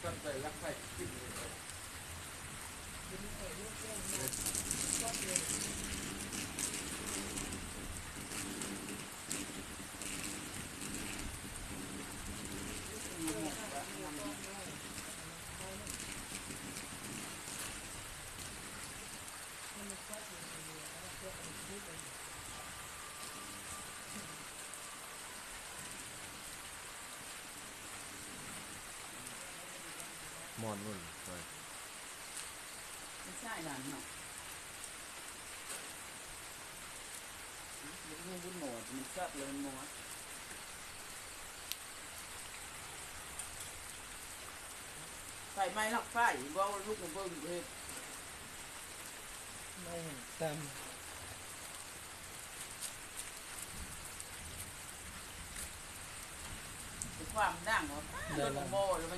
ตั้งใจรักใครกินเลยมอนนุ่นไปไม่ใช่หลานเนาะมันไม่บุญหมดมันชอบเลยมันหมดใส่ไม้ลักไฟว่าลูกมันเบิ่งเห็ดไม่เต็มความดังว่าแล้วมันโม่แล้วมัน